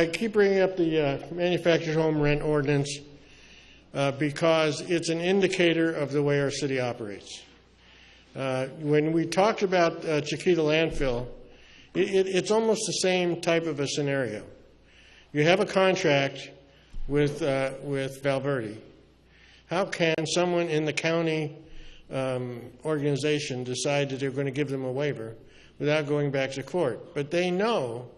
I keep bringing up the manufactured home rent ordinance because it's an indicator of the way our city operates. When we talked about Chiquita landfill, it's almost the same type of a scenario. You have a contract with Valverde. How can someone in the county organization decide that they're going to give them a waiver without going back to court? But they know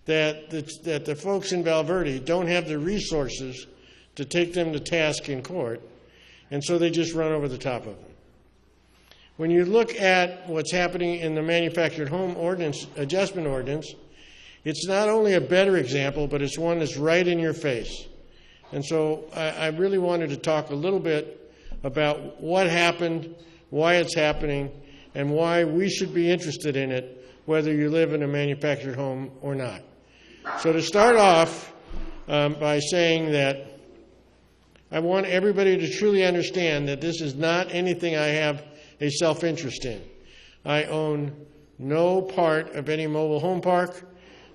that the folks in Valverde don't have the resources to take them to task in court, and so they just run over the top of them. When you look at what's happening in the manufactured home ordinance, adjustment ordinance, it's not only a better example, but it's one that's right in your face. And so I really wanted to talk a little bit about what happened, why it's happening, and why we should be interested in it, whether you live in a manufactured home or not. So to start off by saying that I want everybody to truly understand that this is not anything I have a self-interest in. I own no part of any mobile home park.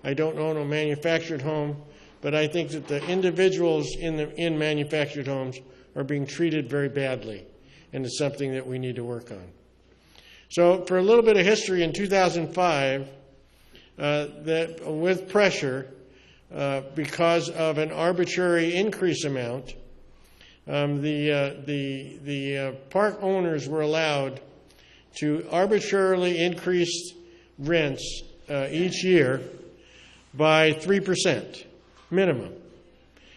I don't own a manufactured home, but I think that the individuals in manufactured homes are being treated very badly, and it's something that we need to work on. So for a little bit of history, in 2005, with pressure, because of an arbitrary increase amount, the park owners were allowed to arbitrarily increase rents each year by 3% minimum.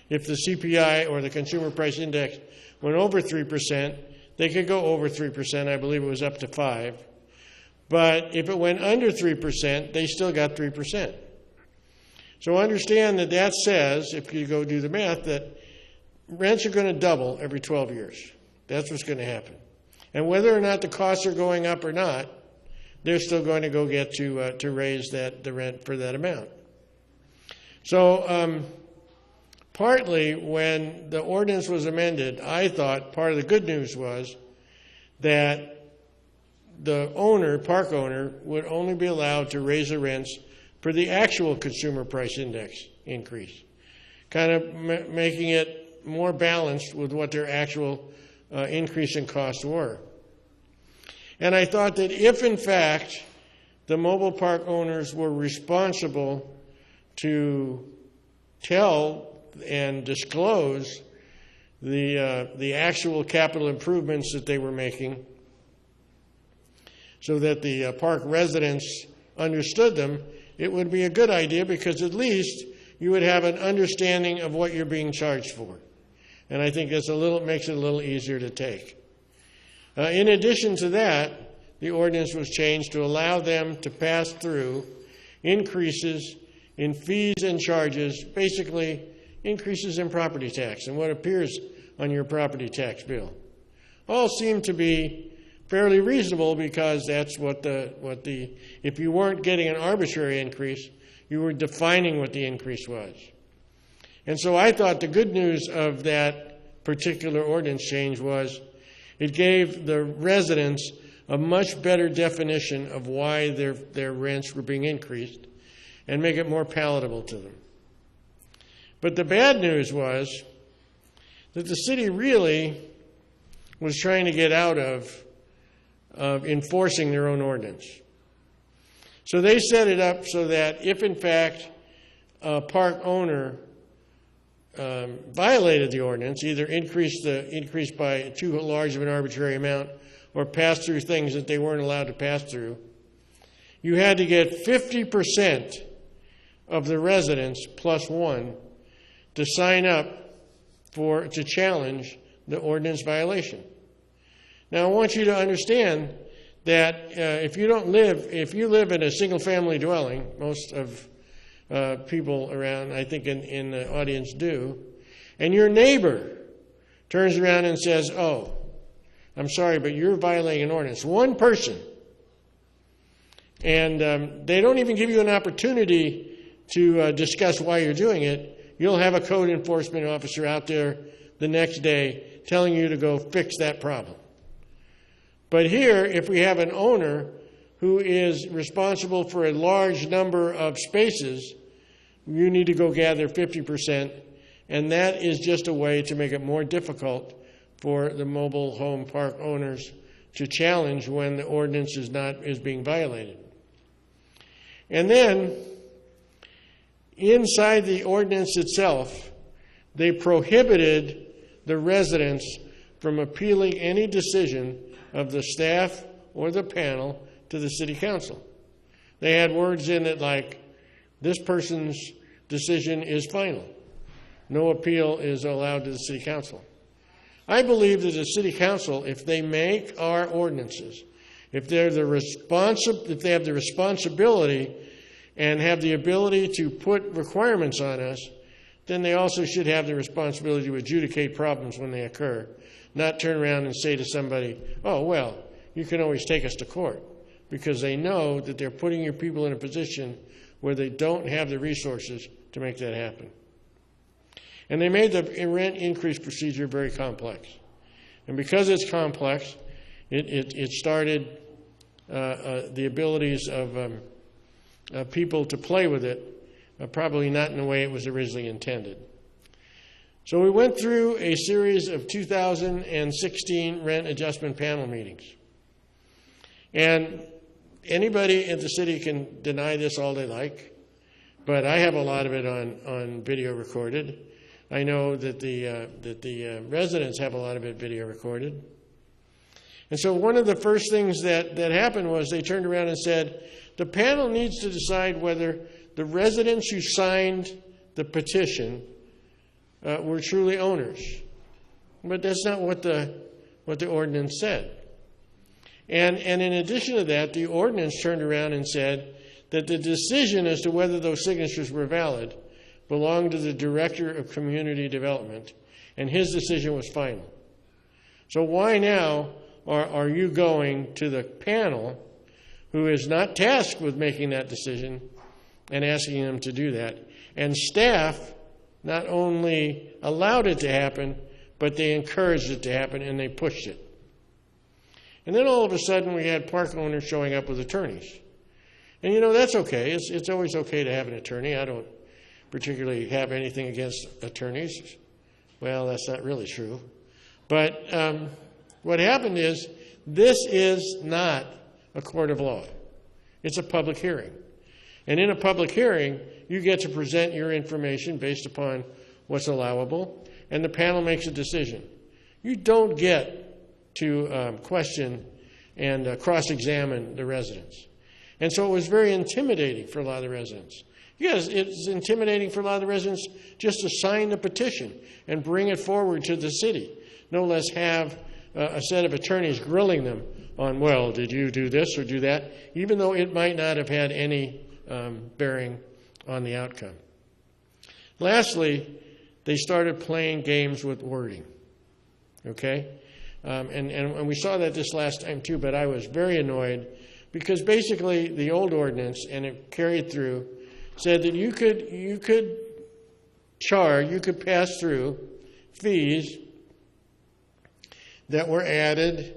If the CPI or the Consumer Price Index went over 3%, they could go over 3%. I believe it was up to 5%. But if it went under 3%, they still got 3%. So understand that that says, if you go do the math, that rents are going to double every 12 years. That's what's going to happen. And whether or not the costs are going up or not, they're still going to go get to raise the rent for that amount. So partly when the ordinance was amended, I thought part of the good news was that the owner, park owner, would only be allowed to raise the rents for the actual consumer price index increase, kind of making it more balanced with what their actual increase in costs were. And I thought that if, in fact, the mobile park owners were responsible to tell and disclose the actual capital improvements that they were making so that the park residents understood them, it would be a good idea because at least you would have an understanding of what you're being charged for. And I think makes it a little easier to take. In addition to that, the ordinance was changed to allow them to pass through increases in fees and charges, basically increases in property tax and what appears on your property tax bill. All seem to be fairly reasonable because that's if you weren't getting an arbitrary increase, you were defining what the increase was. And so I thought the good news of that particular ordinance change was it gave the residents a much better definition of why their rents were being increased and make it more palatable to them. But the bad news was that the city really was trying to get out of enforcing their own ordinance. So they set it up so that if, in fact, a park owner violated the ordinance, either increased by too large of an arbitrary amount or passed through things that they weren't allowed to pass through, you had to get 50% of the residents plus one to sign up to challenge the ordinance violation. Now, I want you to understand that if you live in a single-family dwelling, most of people around, I think in the audience do, and your neighbor turns around and says, "Oh, I'm sorry, but you're violating an ordinance." One person. And they don't even give you an opportunity to discuss why you're doing it. You'll have a code enforcement officer out there the next day telling you to go fix that problem. But here, if we have an owner who is responsible for a large number of spaces, you need to go gather 50%, and that is just a way to make it more difficult for the mobile home park owners to challenge when the ordinance is being violated. And then, inside the ordinance itself, they prohibited the residents from appealing any decision of the staff or the panel to the city council. They had words in it like, this person's decision is final. No appeal is allowed to the city council. I believe that the city council, if they make our ordinances, if they have the responsibility and have the ability to put requirements on us, then they also should have the responsibility to adjudicate problems when they occur, not turn around and say to somebody, oh, well, you can always take us to court, because they know that they're putting your people in a position where they don't have the resources to make that happen. And they made the rent increase procedure very complex. And because it's complex, it started the abilities of people to play with it, probably not in the way it was originally intended. So we went through a series of 2016 rent adjustment panel meetings. And anybody at the city can deny this all they like, but I have a lot of it on video recorded. I know that the residents have a lot of it video recorded. And so one of the first things that happened was they turned around and said, the panel needs to decide whether the residents who signed the petition were truly owners. But that's not what the ordinance said. And in addition to that, the ordinance turned around and said that the decision as to whether those signatures were valid belonged to the Director of Community Development, and his decision was final. So why now are you going to the panel, who is not tasked with making that decision, and asking them to do that? And staff not only allowed it to happen, but they encouraged it to happen, and they pushed it. And then all of a sudden we had park owners showing up with attorneys. And you know, that's okay. It's always okay to have an attorney. I don't particularly have anything against attorneys. Well, that's not really true. But what happened is, this is not a court of law. It's a public hearing. And in a public hearing, you get to present your information based upon what's allowable, and the panel makes a decision. You don't get to question and cross-examine the residents. And so it was very intimidating for a lot of the residents. Yes, it's intimidating for a lot of the residents just to sign the petition and bring it forward to the city, no less have a set of attorneys grilling them on, well, did you do this or do that, even though it might not have had any bearing on the outcome. Lastly, they started playing games with wording, okay? And we saw that this last time too, but I was very annoyed because basically the old ordinance, and it carried through, said that you could pass through fees that were added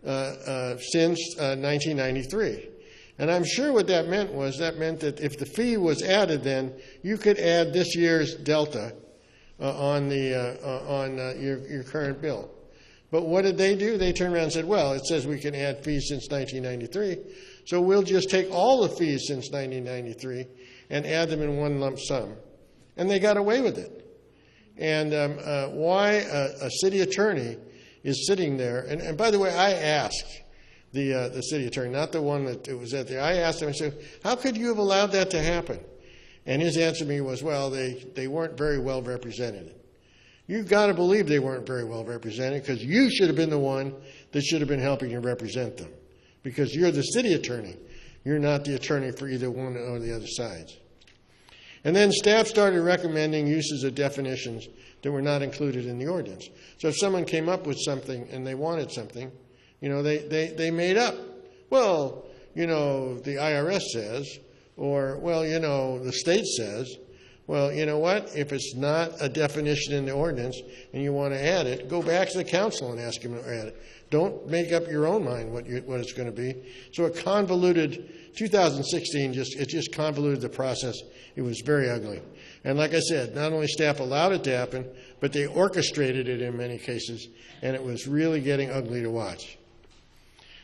since 1993. And I'm sure what that meant that if the fee was added, then you could add this year's delta on your current bill. But what did they do? They turned around and said, well, it says we can add fees since 1993, so we'll just take all the fees since 1993 and add them in one lump sum. And they got away with it. And why a city attorney is sitting there, and by the way, I asked the city attorney, not the one that was at there, I asked him, I said, how could you have allowed that to happen? And his answer to me was, well, they weren't very well represented. You've got to believe they weren't very well represented, because you should have been the one that should have been helping you represent them, because you're the city attorney. You're not the attorney for either one or the other sides. And then staff started recommending uses of definitions that were not included in the ordinance. So if someone came up with something and they wanted something, you know, they made up. Well, you know, the IRS says, or, well, you know, the state says, Well, you know what? If it's not a definition in the ordinance and you want to add it, go back to the council and ask them to add it. Don't make up your own mind what it's going to be. So it convoluted, 2016, it just convoluted the process. It was very ugly. And like I said, not only staff allowed it to happen, but they orchestrated it in many cases, and it was really getting ugly to watch.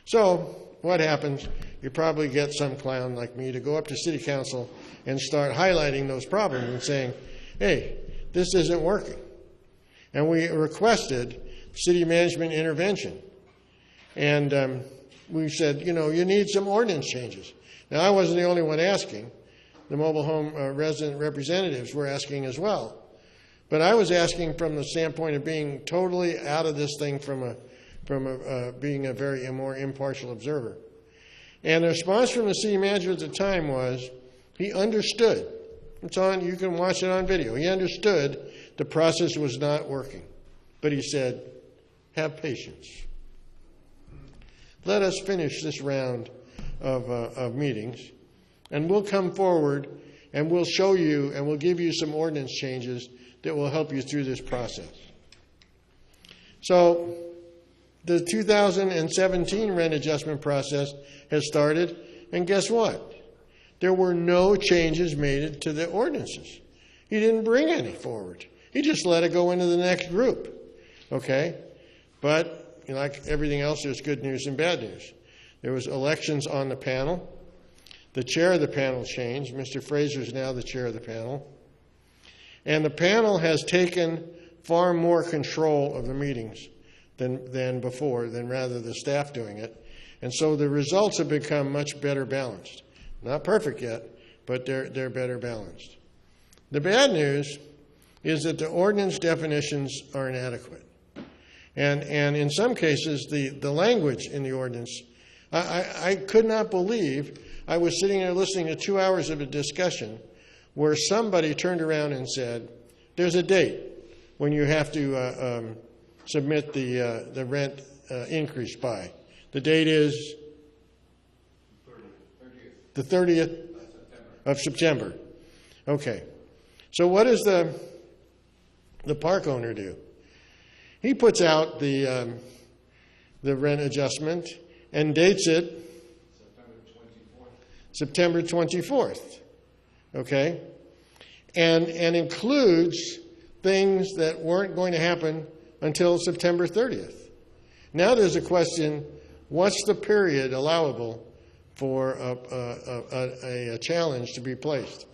So what happens? You probably get some clown like me to go up to city council and start highlighting those problems and saying, hey, this isn't working. And we requested city management intervention. And we said, you know, you need some ordinance changes. Now, I wasn't the only one asking. The mobile home resident representatives were asking as well. But I was asking from the standpoint of being totally out of this thing from being a very more impartial observer. And the response from the city manager at the time was, he understood. It's on, you can watch it on video. He understood the process was not working. But he said, have patience. Let us finish this round of meetings, and we'll come forward and we'll show you and we'll give you some ordinance changes that will help you through this process. So the 2017 rent adjustment process has started, and guess what? There were no changes made to the ordinances. He didn't bring any forward. He just let it go into the next group. Okay? But you know, like everything else, there's good news and bad news. There was elections on the panel. The chair of the panel changed. Mr. Fraser is now the chair of the panel. And the panel has taken far more control of the meetings than before, than rather the staff doing it. And so the results have become much better balanced. Not perfect yet, but they're better balanced. The bad news is that the ordinance definitions are inadequate. And in some cases, the language in the ordinance, I could not believe, I was sitting there listening to 2 hours of a discussion where somebody turned around and said, there's a date when you have to submit the rent increase by. The date is the 30th of September. Okay. So what does the park owner do? He puts out the rent adjustment and dates it September 24th. Okay? And includes things that weren't going to happen until September 30th. Now there's a question, what's the period allowable for a challenge to be placed?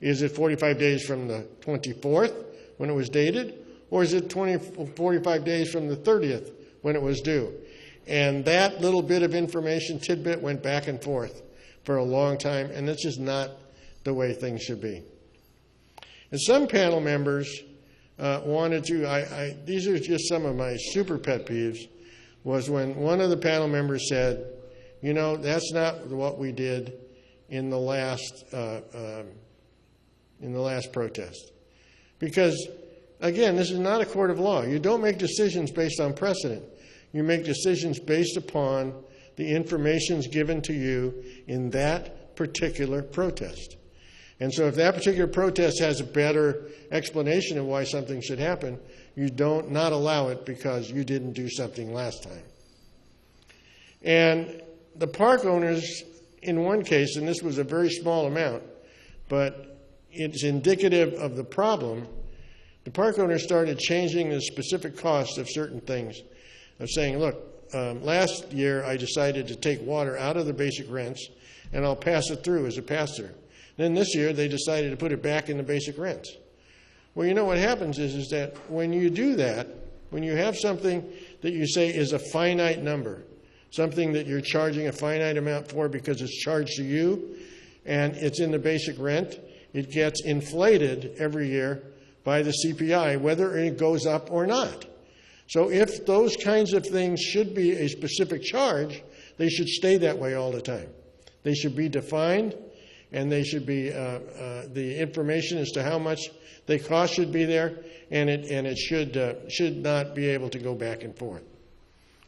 Is it 45 days from the 24th when it was dated? Or is it 45 days from the 30th when it was due? And that little bit of information tidbit went back and forth for a long time, and that's just not the way things should be. And some panel members wanted to, these are just some of my super pet peeves, was when one of the panel members said, you know, that's not what we did in the last protest. Because, again, this is not a court of law. You don't make decisions based on precedent. You make decisions based upon the information given to you in that particular protest. And so if that particular protest has a better explanation of why something should happen, you don't not allow it because you didn't do something last time. And the park owners, in one case, and this was a very small amount, but it's indicative of the problem, the park owners started changing the specific cost of certain things, of saying, look, last year I decided to take water out of the basic rents and I'll pass it through as a pass-through. Then this year they decided to put it back in the basic rents. Well, you know what happens is that when you do that, when you have something that you say is a finite number, something that you're charging a finite amount for because it's charged to you and it's in the basic rent, it gets inflated every year by the CPI, whether it goes up or not. So if those kinds of things should be a specific charge, they should stay that way all the time. They should be defined, and they should be the information as to how much they cost should be there, and it should not be able to go back and forth.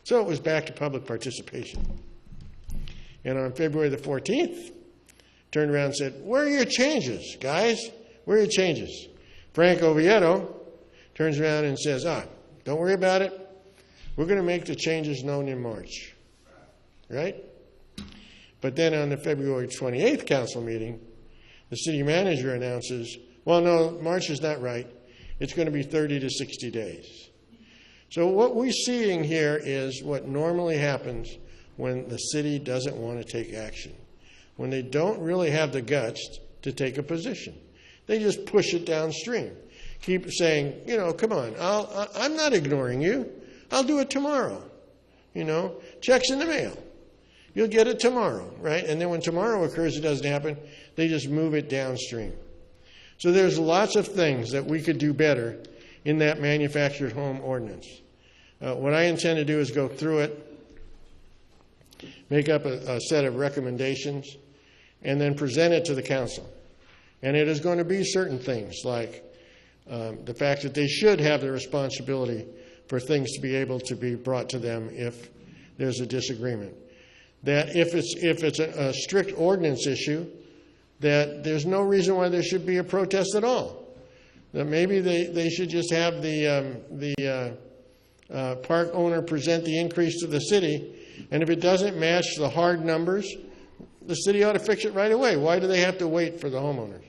So it was back to public participation. And on February the 14th, turned around and said, where are your changes, guys? Where are your changes? Frank Oviedo turns around and says, don't worry about it. We're going to make the changes known in March. Right? But then on the February 28th council meeting, the city manager announces, well, no, March is not right. It's going to be 30 to 60 days. So what we're seeing here is what normally happens when the city doesn't want to take action, when they don't really have the guts to take a position. They just push it downstream. Keep saying, come on, I'm not ignoring you. I'll do it tomorrow. Check's in the mail. You'll get it tomorrow, right? And then when tomorrow occurs, it doesn't happen. They just move it downstream. So there's lots of things that we could do better in that manufactured home ordinance. What I intend to do is go through it, make up a set of recommendations, and then present it to the council. And it is going to be certain things like the fact that they should have the responsibility for things to be able to be brought to them if there's a disagreement. That if it's a strict ordinance issue, that there's no reason why there should be a protest at all. That maybe they should just have the park owner present the increase to the city, and if it doesn't match the hard numbers, the city ought to fix it right away. Why do they have to wait for the homeowners?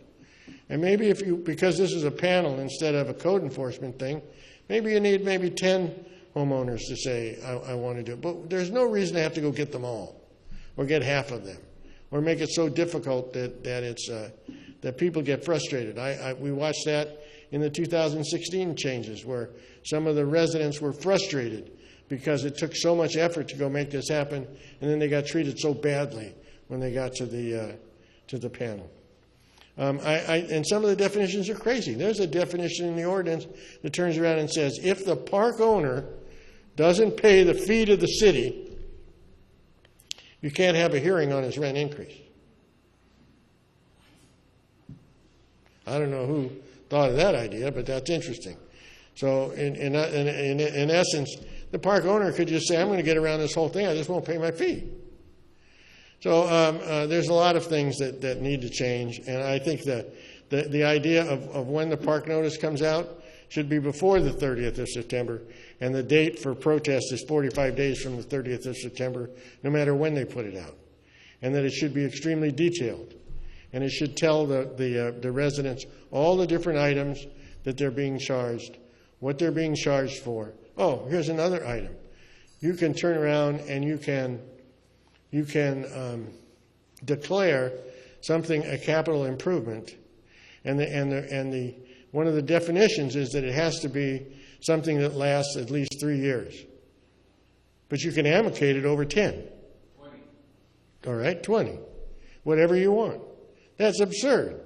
And maybe because this is a panel instead of a code enforcement thing, maybe you need 10 homeowners to say, I want to do it. But there's no reason to have to go get them all or get half of them or make it so difficult that people get frustrated. We watched that in the 2016 changes where some of the residents were frustrated because it took so much effort to go make this happen, and then they got treated so badly when they got to the panel. And some of the definitions are crazy. There's a definition in the ordinance that turns around and says, if the park owner doesn't pay the fee to the city, you can't have a hearing on his rent increase. I don't know who thought of that idea, but that's interesting. So in essence, the park owner could just say, I'm going to get around this whole thing. I just won't pay my fee. So there's a lot of things that need to change, and I think that the idea of when the park notice comes out should be before the 30th of September, and the date for protest is 45 days from the 30th of September, no matter when they put it out, and that it should be extremely detailed, and it should tell the residents all the different items that they're being charged, what they're being charged for. Oh, here's another item. You can turn around and you can declare something a capital improvement, and one of the definitions is that it has to be something that lasts at least 3 years. But you can amicate it over 10. 20. All right, 20. Whatever you want. That's absurd,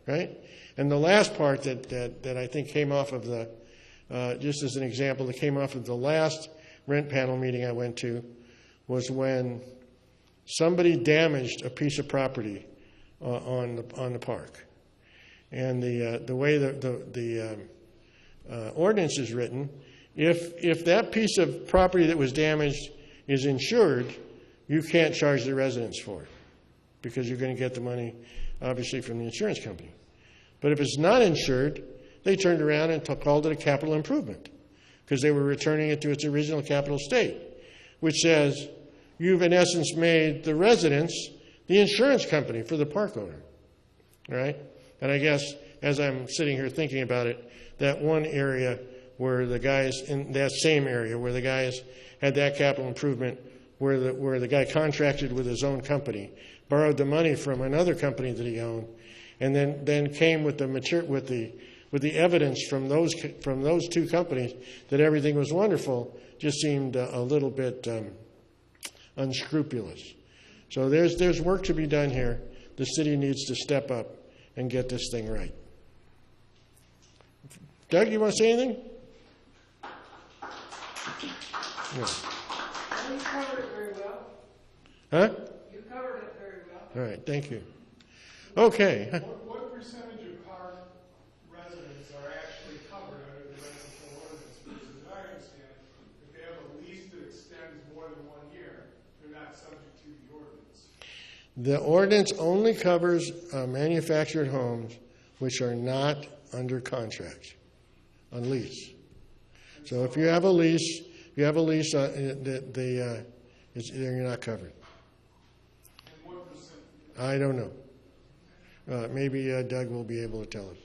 right? And the last part that I think came off of the, just as an example, that came off of the last rent panel meeting I went to was when somebody damaged a piece of property on the park. And the way the ordinance is written, if that piece of property that was damaged is insured, you can't charge the residents for it because you're going to get the money, obviously, from the insurance company. But if it's not insured, they turned around and called it a capital improvement because they were returning it to its original capital state, which says you've, in essence, made the residents the insurance company for the park owner, all right? And I guess as I'm sitting here thinking about it, that one area where the guys, in that same area where the guys had that capital improvement, where the guy contracted with his own company, borrowed the money from another company that he owned, and then came with the evidence from those two companies that everything was wonderful, just seemed a little bit unscrupulous. So there's work to be done here. The city needs to step up and get this thing right. Doug, you want to say anything? No. You covered it very well. Huh? You covered it very well. All right, thank you. Okay. What percentage of park residents are actually covered under the rental ordinance? Because as I understand, if they have a lease that extends more than 1 year, they're not subject to the ordinance. The ordinance only covers manufactured homes which are not under contract, on lease. So if you have a lease, you're not covered. And what percent? I don't know. Maybe Doug will be able to tell us.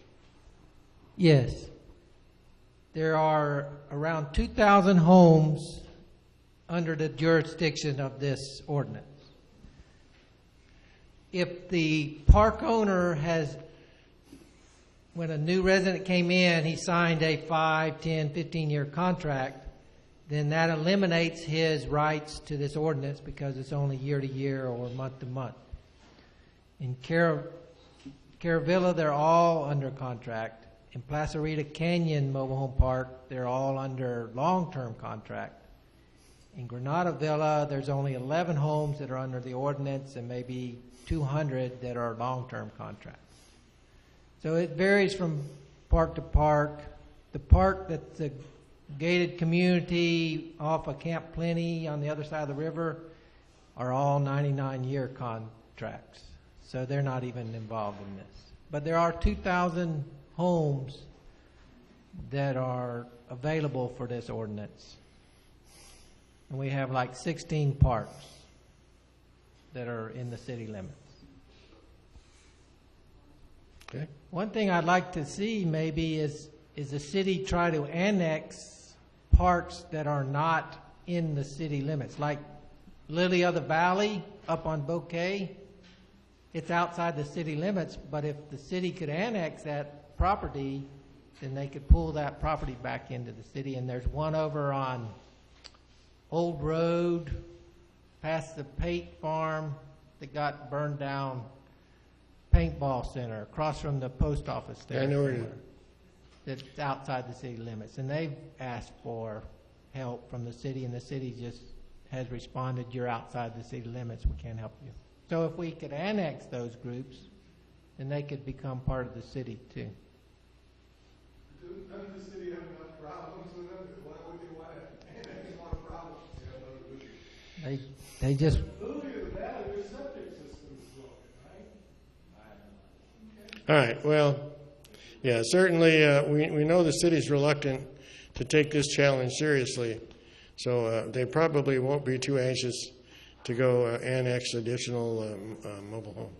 Yes. There are around 2,000 homes under the jurisdiction of this ordinance. If the park owner has, when a new resident came in, he signed a 5, 10, 15-year contract, then that eliminates his rights to this ordinance because it's only year to year or month to month. In Caravilla, they're all under contract. In Placerita Canyon Mobile Home Park, they're all under long-term contract. In Granada Villa, there's only 11 homes that are under the ordinance and maybe 200 that are long-term contracts. So it varies from park to park. The park that's a gated community off of Camp Plenty on the other side of the river are all 99-year contracts. So they're not even involved in this. But there are 2,000 homes that are available for this ordinance. And we have like 16 parks that are in the city limits. Okay. One thing I'd like to see maybe is the city try to annex parks that are not in the city limits, like Lily of the Valley up on Bouquet. It's outside the city limits, but if the city could annex that property, then they could pull that property back into the city. And there's one over on Old Road, past the Pate Farm that got burned down, paintball center, across from the post office there. I know where it is. That's outside the city limits. And they've asked for help from the city, and the city just has responded, you're outside the city limits, we can't help you. So if we could annex those groups, then they could become part of the city too. Doesn't the city have enough problems with them? Why would they want to annex more problems? They just, Lily of the Valley, their septic system is broken, right? All right, well, yeah, certainly we know the city's reluctant to take this challenge seriously, so they probably won't be too anxious to go annex additional mobile home.